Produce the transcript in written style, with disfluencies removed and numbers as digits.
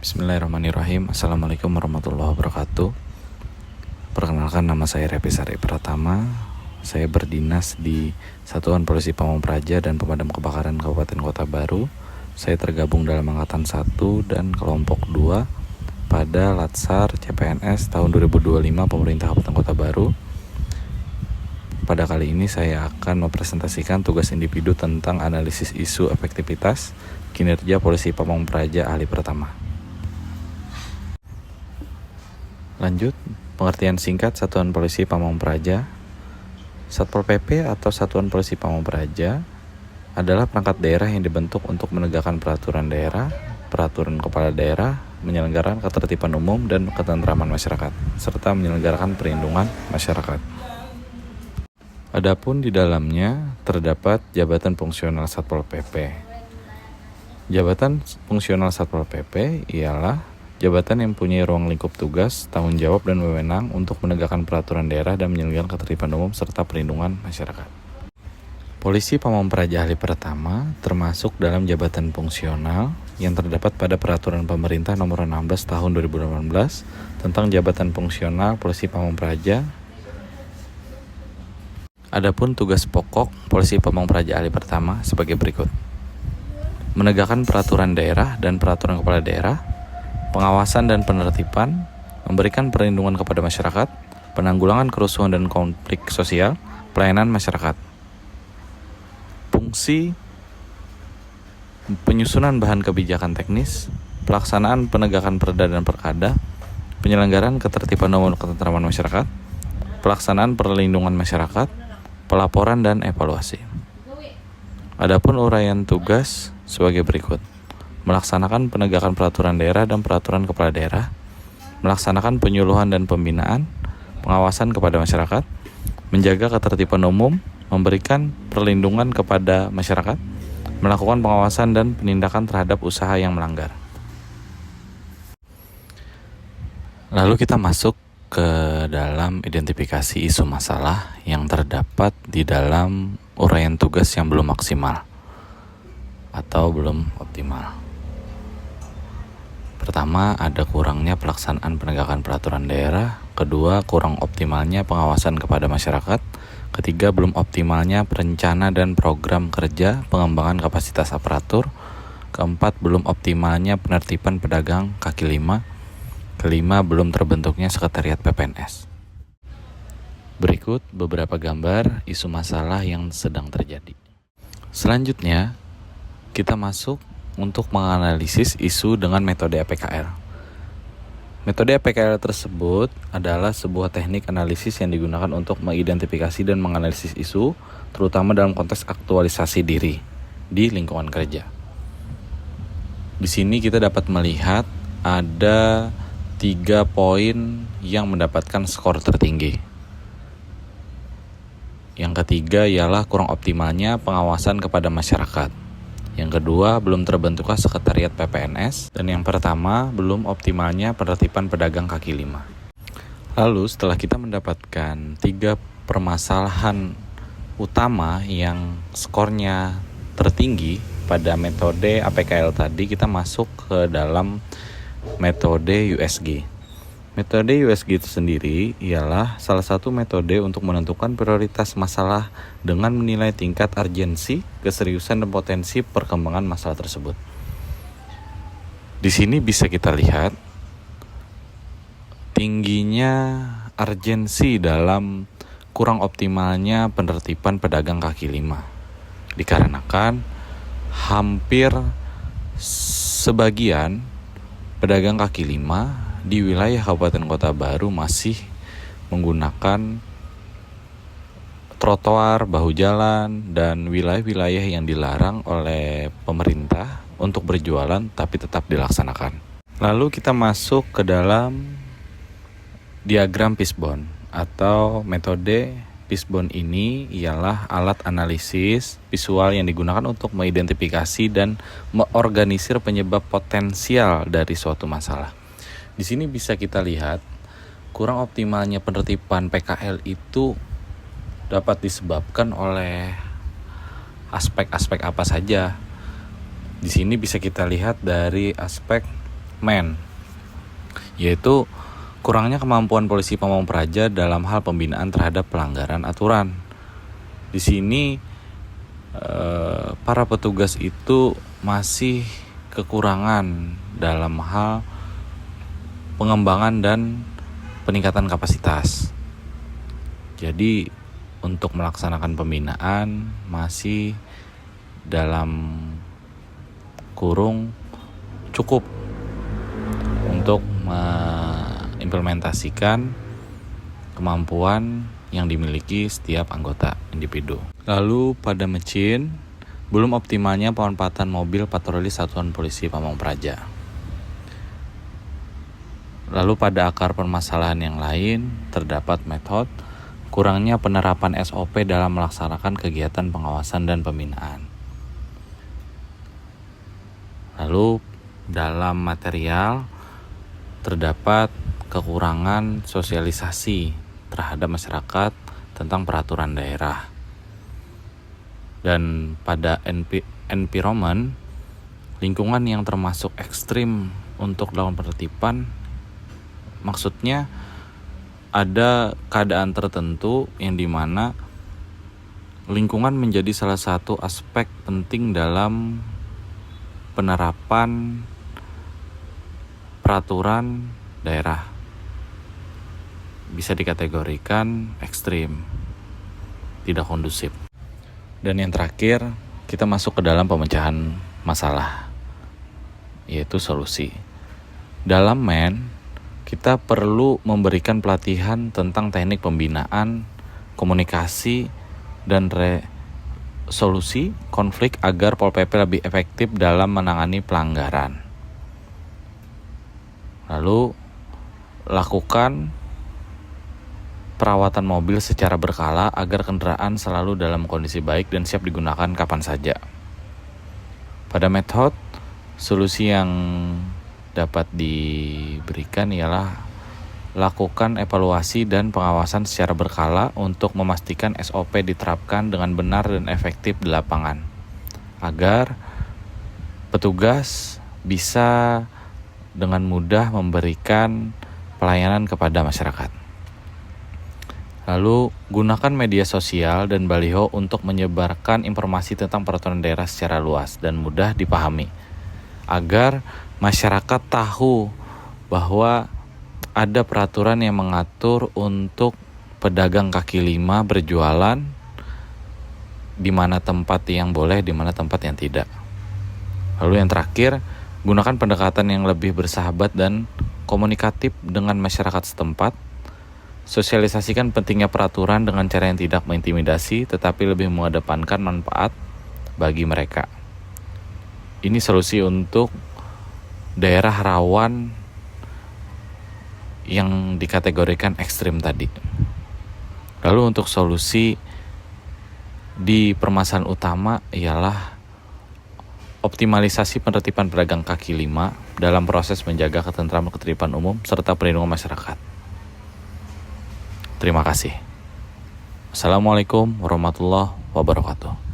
Bismillahirrahmanirrahim. Assalamualaikum warahmatullahi wabarakatuh. Perkenalkan, nama saya Repi Sari Pratama. Saya berdinas di Satuan Polisi Pamong Praja dan Pemadam Kebakaran Kabupaten Kota Baru. Saya tergabung dalam Angkatan 1 dan Kelompok 2 pada Latsar CPNS tahun 2025 Pemerintah Kabupaten Kota Baru. Pada kali ini saya akan mempresentasikan tugas individu tentang analisis isu efektivitas kinerja Polisi Pamong Praja ahli pertama. Lanjut, pengertian singkat Satuan Polisi Pamong Praja. Satpol PP atau Satuan Polisi Pamong Praja adalah perangkat daerah yang dibentuk untuk menegakkan peraturan daerah, peraturan kepala daerah, menyelenggarakan ketertiban umum dan ketentraman masyarakat, serta menyelenggarakan perlindungan masyarakat. Adapun di dalamnya terdapat jabatan fungsional Satpol PP. Jabatan fungsional Satpol PP ialah jabatan yang punya ruang lingkup tugas, tanggung jawab, dan wewenang untuk menegakkan peraturan daerah dan menyelenggarakan ketertiban umum serta perlindungan masyarakat. Polisi Pamong Praja ahli pertama termasuk dalam jabatan fungsional yang terdapat pada Peraturan Pemerintah Nomor 16 Tahun 2018 tentang jabatan fungsional Polisi Pamong Praja. Adapun tugas pokok Polisi Pamong Praja ahli pertama sebagai berikut: menegakkan peraturan daerah dan peraturan kepala daerah, pengawasan dan penertiban, memberikan perlindungan kepada masyarakat, penanggulangan kerusuhan dan konflik sosial, pelayanan masyarakat. Fungsi penyusunan bahan kebijakan teknis, pelaksanaan penegakan perda dan perkada, penyelenggaraan ketertiban umum dan ketentraman masyarakat, pelaksanaan perlindungan masyarakat, pelaporan dan evaluasi. Adapun uraian tugas sebagai berikut: melaksanakan penegakan peraturan daerah dan peraturan kepala daerah, melaksanakan penyuluhan dan pembinaan, pengawasan kepada masyarakat, menjaga ketertiban umum, memberikan perlindungan kepada masyarakat, melakukan pengawasan dan penindakan terhadap usaha yang melanggar. Lalu kita masuk ke dalam identifikasi isu masalah yang terdapat di dalam uraian tugas yang belum maksimal atau belum optimal. Pertama, ada kurangnya pelaksanaan penegakan peraturan daerah. Kedua, kurang optimalnya pengawasan kepada masyarakat. Ketiga, belum optimalnya perencana dan program kerja pengembangan kapasitas aparatur. Keempat, belum optimalnya penertiban pedagang kaki lima. Kelima, belum terbentuknya sekretariat PPNS. Berikut beberapa gambar isu masalah yang sedang terjadi. Selanjutnya, kita masuk untuk menganalisis isu dengan metode APKR. Metode APKR tersebut adalah sebuah teknik analisis yang digunakan untuk mengidentifikasi dan menganalisis isu, terutama dalam konteks aktualisasi diri di lingkungan kerja. Di sini kita dapat melihat ada 3 poin yang mendapatkan skor tertinggi. Yang ketiga ialah kurang optimalnya pengawasan kepada masyarakat. Yang kedua, belum terbentuknya sekretariat PPNS. Dan yang pertama, belum optimalnya penertiban pedagang kaki lima. Lalu setelah kita mendapatkan 3 permasalahan utama yang skornya tertinggi pada metode APKL tadi, kita masuk ke dalam metode USG. Metode USG itu sendiri ialah salah satu metode untuk menentukan prioritas masalah dengan menilai tingkat urgensi, keseriusan, dan potensi perkembangan masalah tersebut. Di sini bisa kita lihat tingginya urgensi dalam kurang optimalnya penertiban pedagang kaki lima, dikarenakan hampir sebagian pedagang kaki lima di wilayah Kabupaten Kota Baru masih menggunakan trotoar, bahu jalan, dan wilayah-wilayah yang dilarang oleh pemerintah untuk berjualan tapi tetap dilaksanakan. Lalu kita masuk ke dalam diagram Fishbone atau metode Fishbone ini ialah alat analisis visual yang digunakan untuk mengidentifikasi dan mengorganisir penyebab potensial dari suatu masalah. Di sini bisa kita lihat kurang optimalnya penertiban PKL itu dapat disebabkan oleh aspek-aspek apa saja. Di sini bisa kita lihat dari aspek MEN, yaitu kurangnya kemampuan polisi Pamong Praja dalam hal pembinaan terhadap pelanggaran aturan. Di sini para petugas itu masih kekurangan dalam hal pengembangan dan peningkatan kapasitas. Jadi untuk melaksanakan pembinaan masih dalam kurung cukup untuk mengimplementasikan kemampuan yang dimiliki setiap anggota individu. Lalu pada Mecin, belum optimalnya penempatan mobil patroli Satuan Polisi Pamong Praja. Lalu pada akar permasalahan yang lain, terdapat metode kurangnya penerapan SOP dalam melaksanakan kegiatan pengawasan dan pembinaan. Lalu dalam material terdapat kekurangan sosialisasi terhadap masyarakat tentang peraturan daerah. Dan pada environment, lingkungan yang termasuk ekstrim untuk dilakukan penertiban, maksudnya ada keadaan tertentu yang dimana lingkungan menjadi salah satu aspek penting dalam penerapan peraturan daerah. Bisa dikategorikan ekstrim, tidak kondusif. Dan yang terakhir, kita masuk ke dalam pemecahan masalah, yaitu solusi. Dalam MEN, kita perlu memberikan pelatihan tentang teknik pembinaan, komunikasi, dan resolusi konflik agar Pol PP lebih efektif dalam menangani pelanggaran. Lalu, lakukan perawatan mobil secara berkala agar kendaraan selalu dalam kondisi baik dan siap digunakan kapan saja. Pada metode, solusi yang dapat diberikan ialah lakukan evaluasi dan pengawasan secara berkala untuk memastikan SOP diterapkan dengan benar dan efektif di lapangan, agar petugas bisa dengan mudah memberikan pelayanan kepada masyarakat. Lalu, gunakan media sosial dan baliho untuk menyebarkan informasi tentang peraturan daerah secara luas dan mudah dipahami, agar masyarakat tahu bahwa ada peraturan yang mengatur untuk pedagang kaki lima berjualan, di mana tempat yang boleh, di mana tempat yang tidak. Lalu yang terakhir, gunakan pendekatan yang lebih bersahabat dan komunikatif dengan masyarakat setempat. Sosialisasikan pentingnya peraturan dengan cara yang tidak mengintimidasi, tetapi lebih mengedepankan manfaat bagi mereka. Ini solusi untuk daerah rawan yang dikategorikan ekstrim tadi. Lalu untuk solusi di permasalahan utama ialah optimalisasi penertiban pedagang kaki lima dalam proses menjaga ketentraman ketertiban umum serta perlindungan masyarakat. Terima kasih. Assalamualaikum warahmatullahi wabarakatuh.